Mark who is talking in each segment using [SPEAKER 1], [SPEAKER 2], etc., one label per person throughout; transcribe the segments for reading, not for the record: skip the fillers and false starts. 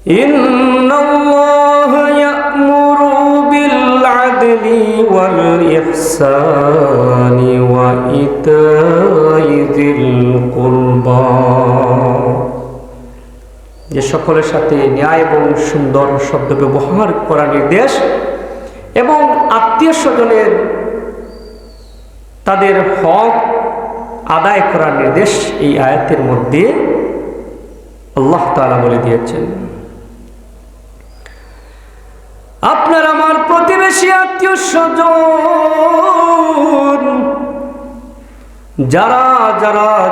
[SPEAKER 1] ইন্নাল্লাহা ইয়া'মুরু বিল আদলি ওয়াল ইহসানি ওয়া ইতাই যিল কুরবা। যে সকলের সাথে ন্যায় এবং সুন্দর শব্দ ব্যবহার করার নির্দেশ এবং আত্মীয় স্বজনের তাদের হক আদায় করার নির্দেশ এই আয়াতের মধ্যে আল্লাহ তাআলা বলে দিয়েছেন। আপনার আমার প্রতিবেশী আত্মীয় স্বজন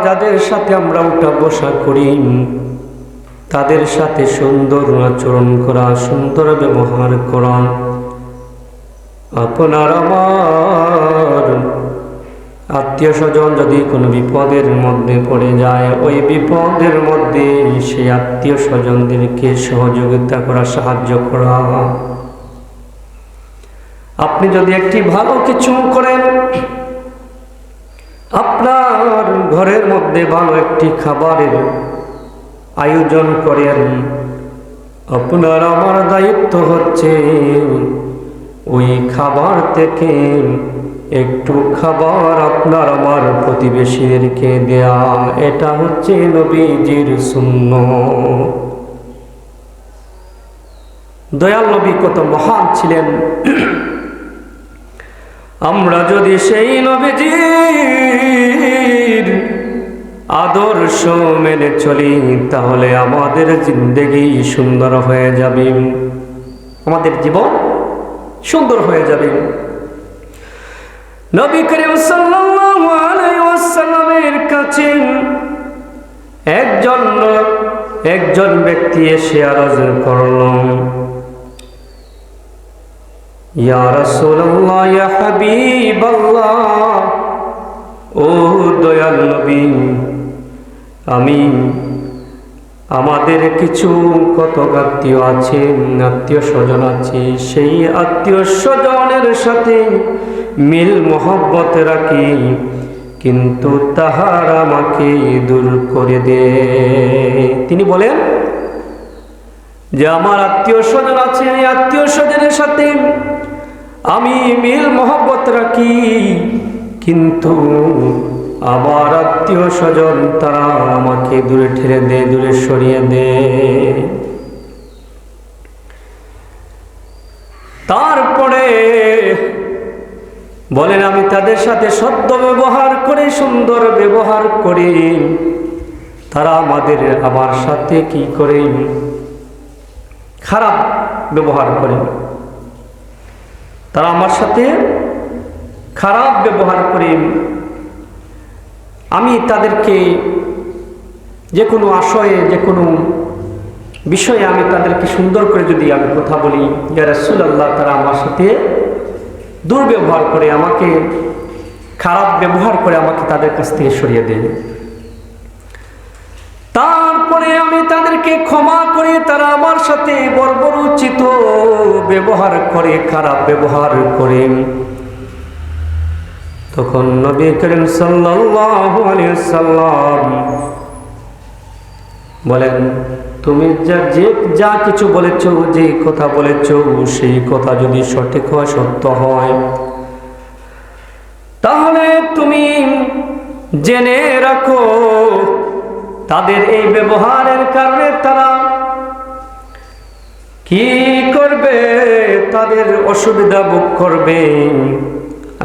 [SPEAKER 1] যাদের সাথে আমরা উঠা বসা করি তাদের সাথে সুন্দর আচরণ করা, সুন্দর ব্যবহার করা। আপনার আমার আত্মীয় স্বজন যদি কোনো বিপদের মধ্যে পড়ে যায়, ওই বিপদের মধ্যে সেই আত্মীয় স্বজনদেরকে সহযোগিতা করা, সাহায্য করা। আপনি যদি একটি ভালো কিছু করেন, আপনার ঘরের মধ্যে ভালো একটি খাবারের আয়োজন করেন, আপনার আমার দায়িত্ব হচ্ছে ওই খাবার থেকে একটু খাবার আপনার আমার প্রতিবেশীদেরকে দেয়া। এটা হচ্ছে নবীজির সুন্নাত। দয়াল নবী কত মহান ছিলেন। আমরা যদি সেই নবীজির আদর্শ মেনে চলি তাহলে আমাদের জিন্দেগি সুন্দর হয়ে যাবে, আমাদের জীবন সুন্দর হয়ে যাবে। নবী করিম সাল্লাল্লাহু আলাইহি ওয়াসাল্লামের কাছে একজন ব্যক্তি এসে আরজ করল, ইয়া রাসূলুল্লাহ, ইয়া হাবিবাল্লাহ, ও দয়াল নবী, আমাদের কিছু কত আত্মীয় আছে, আত্মীয় স্বজন আছে, সেই আত্মীয় স্বজনের সাথে মিল মহব্বত রাখি, কিন্তু তাহার আমাকে দূর করে দে। তিনি বলেন যে আমার আত্মীয় স্বজন আছে, এই আত্মীয় স্বজনের সাথে আমি মিল মহব্বত রাখি, কিন্তু আমার আত্মীয় স্বজন তারা আমাকে দূরে ঠেলে দে, দূরে সরিয়ে দে। তারপরে বলেন আমি তাদের সাথে সদ্য ব্যবহার করে, সুন্দর ব্যবহার করি, তারা আমার সাথে কি করে? খারাপ ব্যবহার করে। তারা আমার সাথে খারাপ ব্যবহার করে। আমি তাদেরকে যে কোনো আশয়ে, যে কোনো বিষয়ে আমি তাদেরকে সুন্দর করে যদি আমি কথা বলি, ইয়া রাসূলুল্লাহ, তারা আমার সাথে দুর্ব্যবহার করে, আমাকে খারাপ ব্যবহার করে, আমাকে তাদের কাছ থেকে সরিয়ে দেন। তারপরে আমি তাদেরকে ক্ষমা করে, তারা আমার সাথে বর্বরোচিত ব্যবহার করে, খারাপ ব্যবহার করে। তখন নবী করিম সাল্লাল্লাহু আলাইহি ওয়াসাল্লাম বলেন, তুমি যা কিছু বলেছ, যে কথা বলেছ, সেই কথা যদি সঠিক হয়, সত্য হয়, তাহলে তুমি জেনে রাখো তাদের এই ব্যবহারের কারণে তারা কি করবে, তাদের অসুবিধা ভোগ করবে।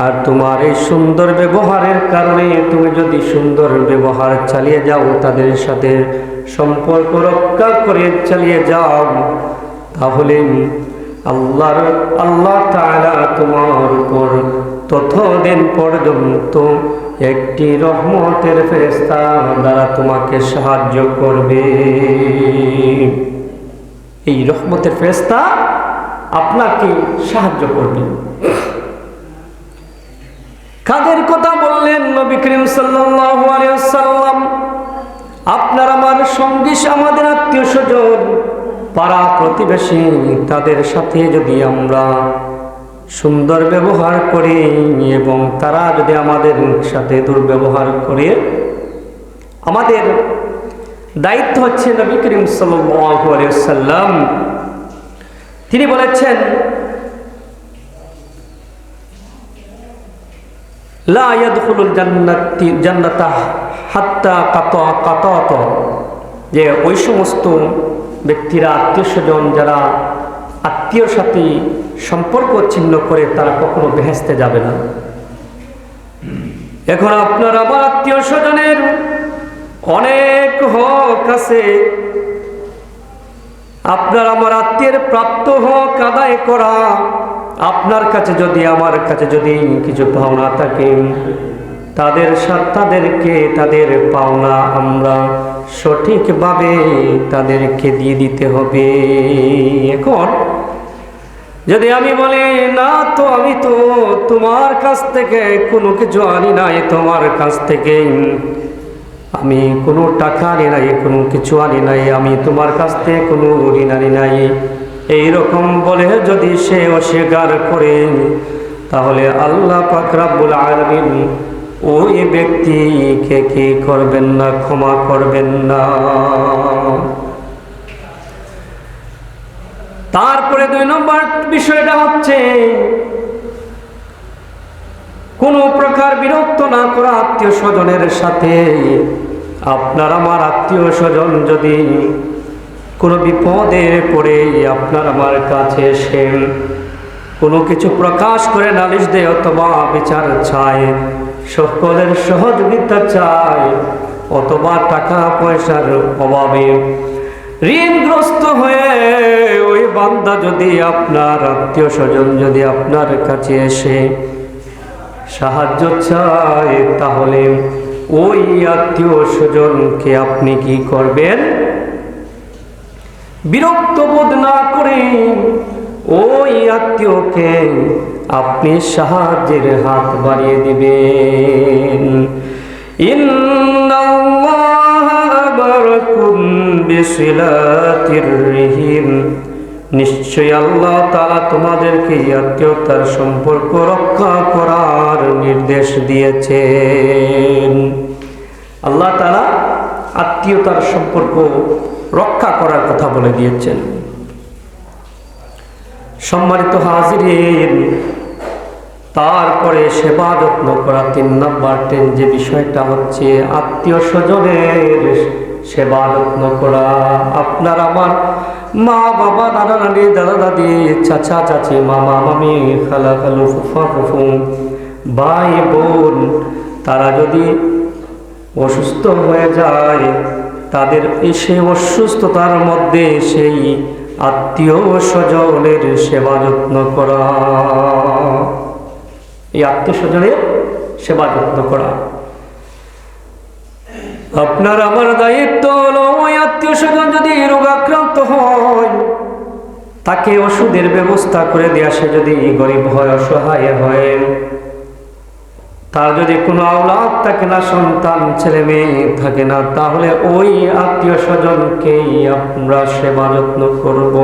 [SPEAKER 1] আর তোমার এই সুন্দর ব্যবহারের কারণে তুমি যদি সুন্দর ব্যবহার চালিয়ে যাও, তাদের সাথে সম্পর্ক রক্ষা করে চালিয়ে যাও, তাহলে আল্লাহ তাআলা তোমার উপর ততদিন পর্যন্ত একটি রহমতের ফেরেশতা দ্বারা তোমাকে সাহায্য করবে। এই রহমতের ফেরেশতা আপনাকে সাহায্য করবে। কাদের কথা বললেন নবী করিম সাল্লাল্লাহু আলাইহি ওয়াসাল্লাম? আপনার আমার সঙ্গী, আমাদের আত্মীয় স্বজন, পাড়া প্রতিবেশী, তাদের সাথে যদি আমরা সুন্দর ব্যবহার করি এবং তারা যদি আমাদের সাথে দুর্ব্যবহার করে, আমাদের দায়িত্ব হচ্ছে নবী করিম সাল্লাল্লাহু আলাইহি ওয়াসাল্লাম তিনি বলেছেন, লা ইয়াদখুলুল জান্নাতা হাত্তা কাতাত, যে ওই সমস্ত ব্যক্তিরা, আত্মীয় স্বজন যারা আত্মীয়র সাথে সম্পর্ক ছিন্ন করে তারা কখনো বেহেশতে যাবে না। এখন আপনার আমার আত্মীয় স্বজনের অনেক হক আছে, আপনার আমার আত্মীয়ের প্রাপ্ত হক আদায় করা। আপনার কাছে যদি আমার কাছে যদি কিছু পাওনা থাকে, তাদেরকে তাদের পাওনা আমরা সঠিকভাবে তাদেরকে দিয়ে দিতে হবে। এখন যদি আমি বলি না, তো আমি তো তোমার কাছ থেকে কোনো কিছু আনি নাই, তোমার কাছ থেকে আমি কোনো টাকা আনি নাই, কোনো কিছু আনি নাই, আমি তোমার কাছ থেকে কোনো ঋণ আনি নাই, এইরকম বলে যদি সে অস্বীকার করে, তাহলে আল্লাহ পাক রব্বুল আলামিন ওই ব্যক্তিকে কি করবেন না, ক্ষমা করবেন না। তারপরে 2 নম্বর বিষয়টা হচ্ছে কোনো প্রকার বিরক্ত না করা আত্মীয় স্বজনের সাথে। আপনার আমার আত্মীয় স্বজন যদি কোনো বিপদে পড়ে আপনার আমার কাছে এসে কোনো কিছু প্রকাশ করে নালিশ দেয় অথবা বিচার চায়, সকলের সহযোগিতা চায়, অথবা টাকা পয়সার অভাবে ঋণগ্রস্ত হয়ে ওই বান্দা যদি আপনার আত্মীয় স্বজন যদি আপনার কাছে এসে সাহায্য চায়, তাহলে ওই আত্মীয় স্বজনকে আপনি কি করবেন? বিরক্ত বোধ না করে ওই আত্মীয়কে আপনি সাহায্যের হাত বাড়িয়ে দিবেন। ইন্নাল্লাহা বারাকুম বিসিলাতির রহিম, নিশ্চয়ই আল্লাহ তাআলা তোমাদেরকে আত্মীয়তার সম্পর্ক রক্ষা করার নির্দেশ দিয়েছেন। আল্লাহ তাআলা আত্মীয়তার সম্পর্ক রক্ষা করার কথা বলে দিয়েছেন। সম্মানিত হাজিরিন, তারপরে সেবা যত্ন করা 3 নম্বর যে বিষয়টা হচ্ছে আত্মীয় স্বজনের সেবা যত্ন করা। আপনার আমার মা বাবা, নানা নানি, দাদা দাদি, চাচা চাচি, মামা মামি, খালা খালু, ফুফা ফুফু, ভাই বোন, তারা যদি অসুস্থ হয়ে যায়, তাদের সেই অসুস্থতার মধ্যে সেই আত্মীয় স্বজনের সেবা যত্ন করা, এই আত্মীয় স্বজনের সেবা যত্ন করা আপনার আমার দায়িত্ব হলো। ওই আত্মীয় স্বজন যদি রোগাক্রান্ত হয়, তাকে ওষুধের ব্যবস্থা করে দেয়া। সে যদি গরিব হয়, অসহায় হয়, তার যদি কোনো আওলাদ থাকে না, সন্তান ছেলে মেয়ে থাকে না, তাহলে ওই আত্মীয় স্বজনকেই আমরা সেবা যত্ন করব।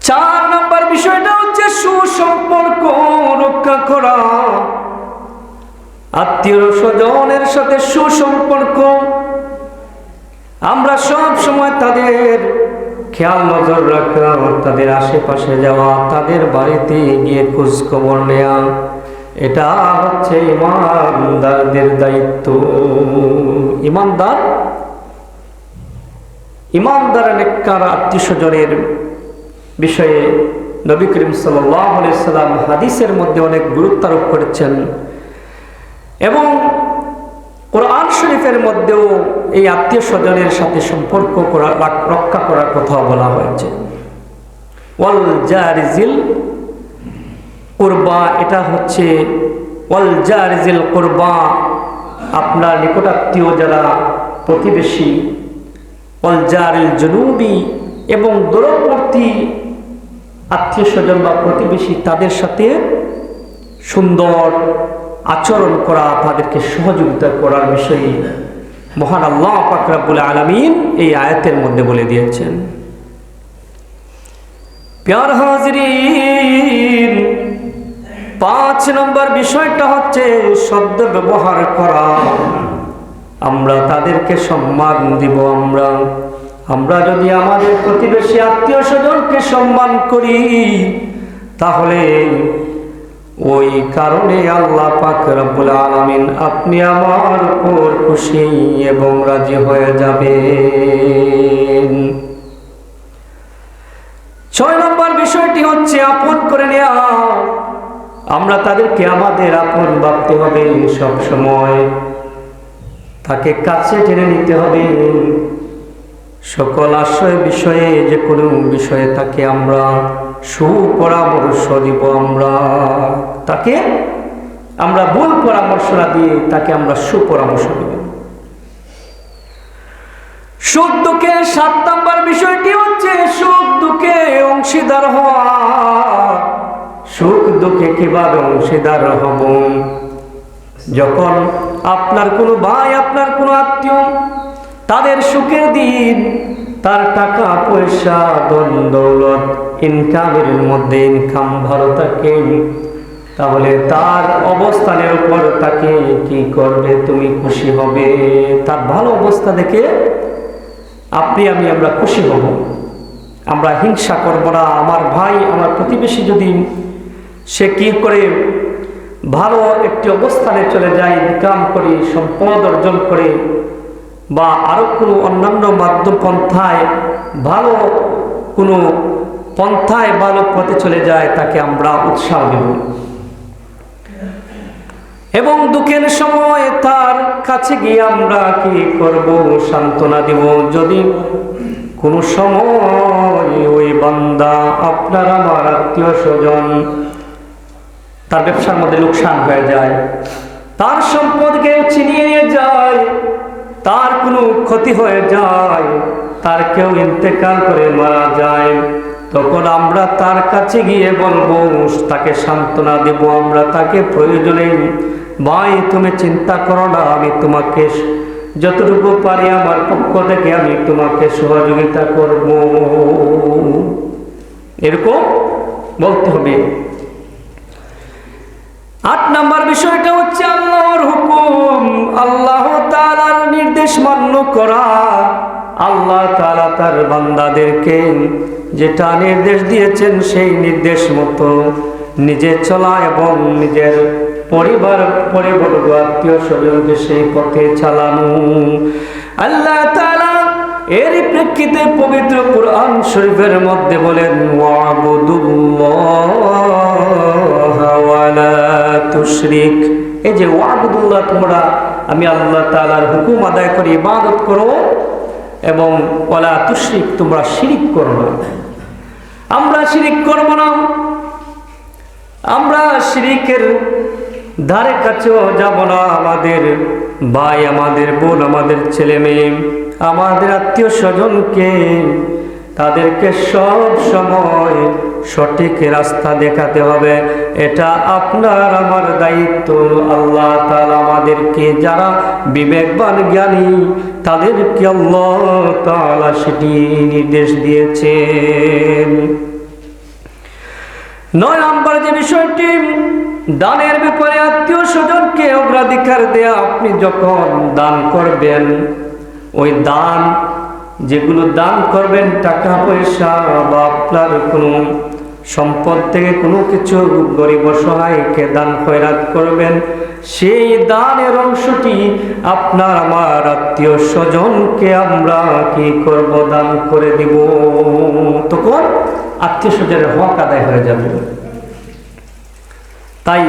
[SPEAKER 1] 4 নম্বর বিষয়টা হচ্ছে সুসম্পর্ক রক্ষা করা। আত্মীয় স্বজনের সাথে সুসম্পর্ক, আমরা সব সময় তাদের খেয়াল নজর রাখা, তাদের আশেপাশে যাওয়া, তাদের বাড়িতে গিয়ে খোঁজ খবর নেওয়া, এটা হচ্ছে ইমানদারদের দায়িত্ব। ইমানদার নেককার আত্মীয় স্বজনের বিষয়ে নবী করিম সাল্লাল্লাহু আলাইহি সাল্লাম হাদিসের মধ্যে অনেক গুরুত্ব আরোপ করেছেন, এবং কোরআন শরীফের মধ্যেও এই আত্মীয় স্বজনের সাথে সম্পর্ক রক্ষা করার কথা বলা হয়েছে। ওয়াল জারিজিল কুরবা, এটা হচ্ছে ওয়াল জারিজিল কুরবা, আপনার নিকটাত্মীয় যারা প্রতিবেশী, ওয়াল জারিল জুনুবি, এবং দূরবর্তী আত্মীয় স্বজন বা প্রতিবেশী, তাদের সাথে সুন্দর আচরণ করা, তাদেরকে সহযোগিতা করার বিষয়ে মহান আল্লাহ পাক রব্বুল আলামিন এই আয়াতের মধ্যে বলে দিয়েছেন। প্রিয় হাজিরিন, 5 নম্বর বিষয়টা হচ্ছে শব্দ ব্যবহার করা। আমরা তাদেরকে সম্মান দিব। আমরা যদি আমাদের প্রতিবেশী আত্মীয় স্বজনকে সম্মান করি, তাহলে ওই কারণে আল্লাহ পাক রব্বুল আলামিন আপনি আমার উপর খুশি এবং রাজি হয়ে যাবেন। 6 নম্বর বিষয়টি হচ্ছে আপন করে নেওয়া। আমরা তাদেরকে আমাদের আপন ভাবতে হবে, সব সময় তাকে কাছে টেনে নিতে হবে। সকল আশ্রয় বিষয়ে, যে কোনো বিষয়ে তাকে আমরা সুপরামর্শ দিব। আমরা ভুল পরামর্শ না দিয়ে তাকে আমরা সুপরামর্শ দিব। সুখ দুঃখে 7 নম্বর বিষয়টি হচ্ছে সুখ দুঃখে অংশীদার হওয়া। সুখ দুঃখে কিভাবে অংশীদার হব? যখন আপনার কোনো ভাই, আপনার কোনো আত্মীয়, তাদের সুখের দিন, তার টাকা পয়সা ধন দৌলত ইনকামের মধ্যে ইনকাম ভালো থাকে, তাহলে তার অবস্থানের উপর তাকে কি করবে? তুমি খুশি হবে। তার ভালো অবস্থা দেখে আমরা খুশি হব। আমরা হিংসা করব না। আমার ভাই, আমার প্রতিবেশী যদি সে কি করে ভালো একটি অবস্থানে চলে যায়, ইনকাম করে, সম্পদ অর্জন করে, বা আরো কোনো অন্যান্য মাধ্যম পন্থায় ভালো কোনো পন্থায় ভালো পথে চলে যায়, তাকে আমরা উৎসাহ দেব এবং দুঃখের সময় তার কাছে গিয়ে আমরা কি করব? সান্ত্বনা দিব। যদি কোনো সময় ওই বান্দা, আপনার আমার আত্মীয় স্বজন, তার ব্যবসার মধ্যে লোকসান হয়ে যায়, তার সম্পদকে ছিনিয়ে নিয়ে যায়, তার কোনো ক্ষতি হয়ে যায়, তার কেউ ইন্তেকাল করে মারা যায়, তখন আমরা তার কাছে গিয়ে বলবো, তাকে সান্ত্বনা দেব। আমরা তাকে প্রয়োজনে, ভাই তুমি চিন্তা করো না, আমি তোমাকে যতটুকু পারি আমার পক্ষ থেকে আমি তোমাকে সহযোগিতা করব, এরকম বলতে হবে। 8 নম্বর বিষয়টা হচ্ছে আল্লাহর হুকুম, আল্লাহ তাআলার নির্দেশ মান্য করা। আল্লাহ তাআলা তার বান্দাদেরকে যেটা নির্দেশ দিয়েছেন সেই নির্দেশ মতো নিজে চলা এবং নিজের পরিবার, আত্মীয় স্বজনকে সেই পথে চালানো। আল্লাহ তাআলা এর প্রেক্ষিতে পবিত্র কুরআন শরীফের মধ্যে বলেন, ওয়াবুদুল্লাহ ওয়ালা তুশরিক। এই যে ওয়াবুদুল্লাহ, তোমরা আমি আল্লাহ তাআলার হুকুম আদায় করে ইবাদত করো, এবং ওয়ালা তুশরিক, তোমরা শিরিক করো না। আমরা শিরিক করব না। আমরা শিরিকের ধারে কাছেও যাব না। আমাদের ভাই, আমাদের বোন, আমাদের ছেলে মেয়ে, আমাদের আত্মীয় স্বজনকে, তাদেরকে সব সময় সঠিক রাস্তা দেখাতে হবে। এটা আপনার আমার দায়িত্ব। আল্লাহ তাআলা আমাদেরকে, যারা বিবেকবান জ্ঞানী, তাদেরকে আল্লাহ তাআলা সেটি নির্দেশ দিয়েছেন। 9 নম্বর যে বিষয়টি, দানের ব্যাপারে আত্মীয় স্বজনকে অগ্রাধিকার দেয়া। আপনি যখন দান করবেন, ওই দান, যেগুলো দান করবেন, টাকা পয়সা বা আপনার কোনো সম্পদ থেকে কোনো কিছু গরিব অসহায়কে দান খয়রাত করবেন, সেই দানের অংশটি আপনার আমার আত্মীয় স্বজনকে আমরা কি করব? দান করে দিব। তখন আত্মীয় স্বজনের হক আদায় হয়ে যাবে। তাই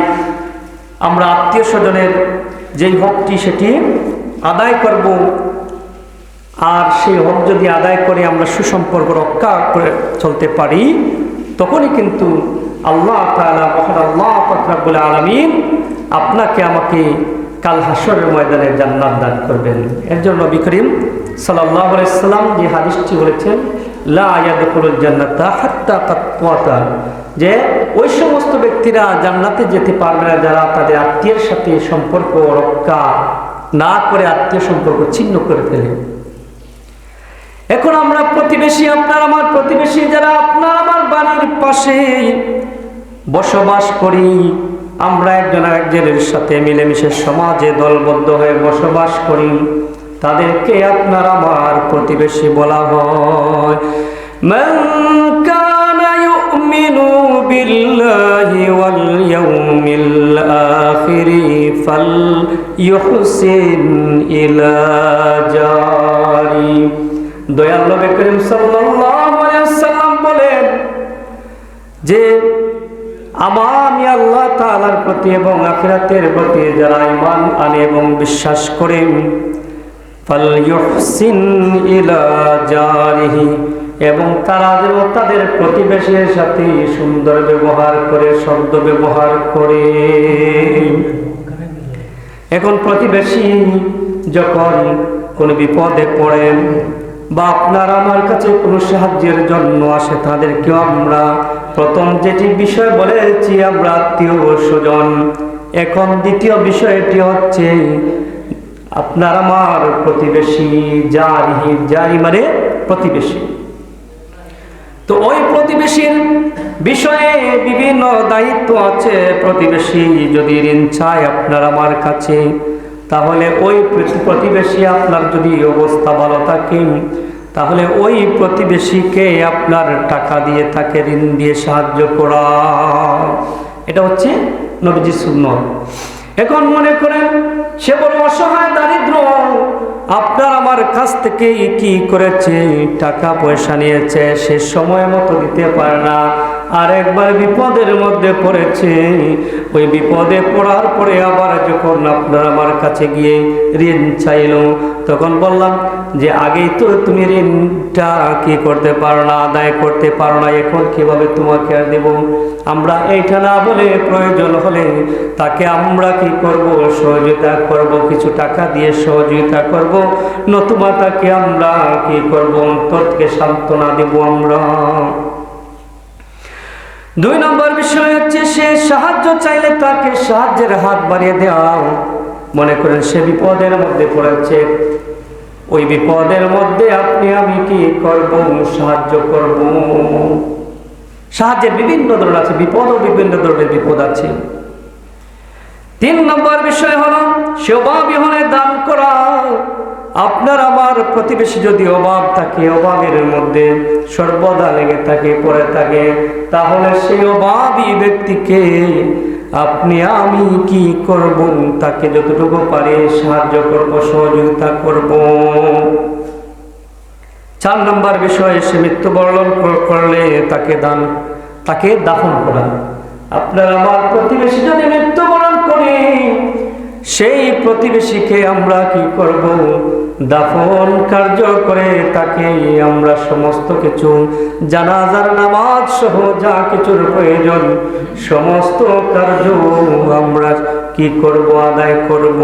[SPEAKER 1] আমরা আত্মীয় স্বজনের যেই হকটি, সেটি আদায় করব। আর সেই হক যদি আদায় করে আমরা সুসম্পর্ক রক্ষা করে চলতে পারি, তখনই কিন্তু আল্লাহ তাআলা, মহান আল্লাহ পাক রব্বুল আলামিন আপনাকে আমাকে কাল হাসরের ময়দানে জান্নাত দান করবেন। এর জন্য নবী করিম সাল্লাল্লাহু আলাইহি সাল্লাম যে হাদিসটি বলেছেন, লা ইয়াদখুলুল জান্নাতা হাত্তা তাকওয়াতা, যে ওই সমস্ত ব্যক্তিরা জান্নাতে যেতে পারবে না যারা তাদের আত্মীয়ের সাথে সম্পর্ক রক্ষা না করে আত্মীয় সম্পর্ক ছিন্ন করে ফেলে। এখন আমরা প্রতিবেশী, আপনার আমার প্রতিবেশী, যারা আপনার আমার বাড়ির পাশে বসবাস করি, আমরা একজন আরেকজনের সাথে মিলেমিশে সমাজে দলবদ্ধ হয়ে বসবাস করি, তাদেরকে আপনার আমার প্রতিবেশী বলা হয়। মান কানা ইউমিনু বিল্লাহি ওয়াল ইয়াউমিল আখিরি ফালইউহসিন ইলা জারি। দয়াল নবী করিম সাল্লাল্লাহু আলাইহি ওয়াসাল্লাম বলেন যে আমি আল্লাহ তাআলার প্রতি এবং আখিরাতের প্রতি যারা ঈমান আনে এবং বিশ্বাস করে ফালইউহসিন ইলা জারিহি, এবং তারা যেন তাদের প্রতিবেশীর সাথে সুন্দর ব্যবহার করে, শব্দ ব্যবহার করে। এখন প্রতিবেশী যখন কোনো বিপদে পড়েন বা আপনার আমার কাছে কোনো সাহায্যের জন্য আসে, তাদেরকেও আমরা প্রথম যেটি বিষয় বলেছি আমরা আত্মীয় স্বজন। এখন দ্বিতীয় বিষয়টি হচ্ছে আপনার আমার প্রতিবেশী, জারি মানে প্রতিবেশী। তো ওই প্রতিবেশীর বিষয়ে বিভিন্ন দায়িত্ব আছে। প্রতিবেশী যদি ঋণ চায় আপনার আমার কাছে, তাহলে ওই প্রতিবেশী আপনার যদি অবস্থা ভালো থাকে, তাহলে ওই প্রতিবেশীকে আপনার টাকা দিয়ে তাকে ঋণ দিয়ে সাহায্য করা, এটা হচ্ছে নবীজির সুন্নাত। এখন মনে করেন সে বড় অসহায়, দারিদ্র, আপনার আমার কাছ থেকে কি করেছে, টাকা পয়সা নিয়েছে, সে সময় মতো দিতে পারে না, আর একবার বিপদের মধ্যে পড়েছে। ওই বিপদে পড়ার পরে আবার যখন আপনার আমার কাছে গিয়ে ঋণ চাইল, তখন বললাম যে আগেই তো তুমি ঋণটা কি করতে পারো না, আদায় করতে পারো না, এখন কিভাবে তোমাকে আর দেব। আমরা এইটা না বলে প্রয়োজন হলে তাকে আমরা কি করব, সহযোগিতা করব, কিছু টাকা দিয়ে সহযোগিতা করব, নতুবা তাকে আমরা কি করব, অন্তর থেকে সান্ত্বনা দেব আমরা। 2 নম্বর বিষয় হচ্ছে সে সাহায্য চাইলে তাকে সাহায্যের হাত বাড়িয়ে দেওয়া। মনে করেন সে বিপদের মধ্যে পড়েছে, ওই বিপদের মধ্যে আপনি আমি কি করব, সাহায্য করব। সাহায্যের বিভিন্ন ধরনের আছে, বিপদও বিভিন্ন ধরনের বিপদ আছে। 3 নম্বর বিষয় হলো সে অভাবী হলে দান করা। আপনার আমার প্রতিবেশী যদি অভাব থাকে, অভাবের মধ্যে সর্বদা লেগে থাকে, পড়ে থাকে, তাহলে সেই অভাবী ব্যক্তিকে আপনি আমি কি করব, তাকে যতটুকু পারি সাহায্য করব, সহযোগিতা করব। 4 নম্বর বিষয় সে মৃত্যুবরণ করলে তাকে দাফন করা। আপনার আমার প্রতিবেশী যদি মৃত্যুবরণ করে, সেই প্রতিবেশীকে আমরা কি করব, দাফন কার্য করে তাকে আমরা সমস্ত কিছু জানাজার নামাজ সহ যা কিছুর প্রয়োজন সমস্ত কার্য আমরা কি করব, আদায় করব।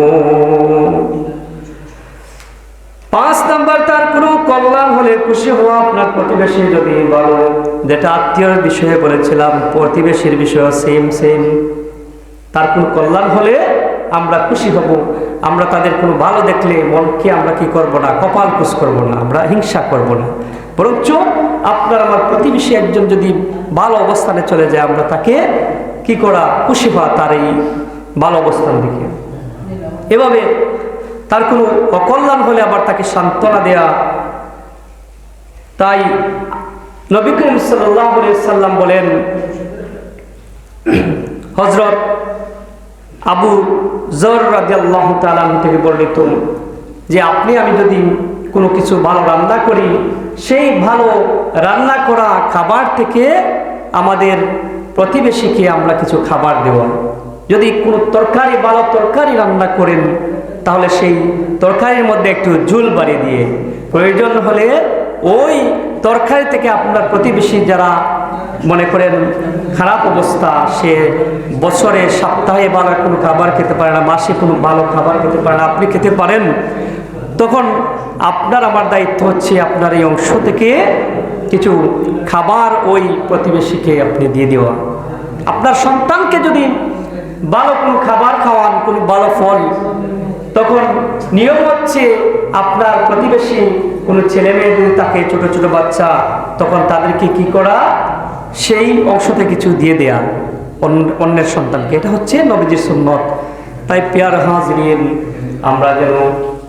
[SPEAKER 1] 5 নম্বর তার কোনো কল্যাণ হলে খুশি হওয়া। আপনার প্রতিবেশী যদি ভালো, যেটা আত্মীয়র বিষয়ে বলেছিলাম, প্রতিবেশীর বিষয় সেম। তার কোনো কল্যাণ হলে আমরা খুশি হব। আমরা তাদের কোনো ভালো দেখলে মনকে আমরা কি করব না, কপাল কুঁচ করব না, আমরা হিংসা করব না, বরঞ্চ আপনার আমার প্রতিবেশী একজন যদি ভালো অবস্থানে চলে যায়, আমরা তাকে কি করা, খুশি হওয়া তার এই ভালো অবস্থান দেখে। এভাবে তার কোনো অকল্যাণ হলে আবার তাকে সান্ত্বনা দেয়া। তাই নবী করিম সাল্লাল্লাহু আলাইহি সাল্লাম বলেন, হযরত আবু যর রাদিয়াল্লাহু তাআলা থেকে বর্ণিত, যে আপনি আমি যদি কোনো কিছু ভালো রান্না করি, সেই ভালো রান্না করা খাবার থেকে আমাদের প্রতিবেশীকে আমরা কিছু খাবার দেব। যদি কোনো তরকারি, ভালো তরকারি রান্না করেন, তাহলে সেই তরকারির মধ্যে একটু ঝোল বাড়িয়ে দিয়ে, প্রয়োজন হলে ওই তরকারি থেকে আপনার প্রতিবেশী যারা মনে করেন খারাপ অবস্থা, সে বছরে সপ্তাহে ভালো কোনো খাবার খেতে পারে না, মাসে কোনো ভালো খাবার খেতে পারে না, আপনি খেতে পারেন, তখন আপনার আমার দায়িত্ব হচ্ছে আপনার এই অংশ থেকে কিছু খাবার ওই প্রতিবেশীকে আপনি দিয়ে দেওয়া। আপনার সন্তানকে যদি ভালো কোনো খাবার খাওয়ান, কোনো ভালো ফল, তখন নিয়ম হচ্ছে আপনার প্রতিবেশী কোনো ছেলে মেয়ে যদি থাকে, ছোট ছোট বাচ্চা, তখন তাদেরকে কি করা, সেই অংশতে কিছু দিয়ে দেয়া অন্যের সন্তানকে। এটা হচ্ছে নবীজির সুন্নত। তাই প্রিয় হাজরিন, আমরা যেন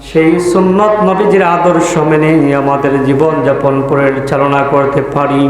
[SPEAKER 1] সেই সুন্নত নবীজির আদর্শ মেনে আমাদের জীবন যাপন পরিচালনা করতে পারি।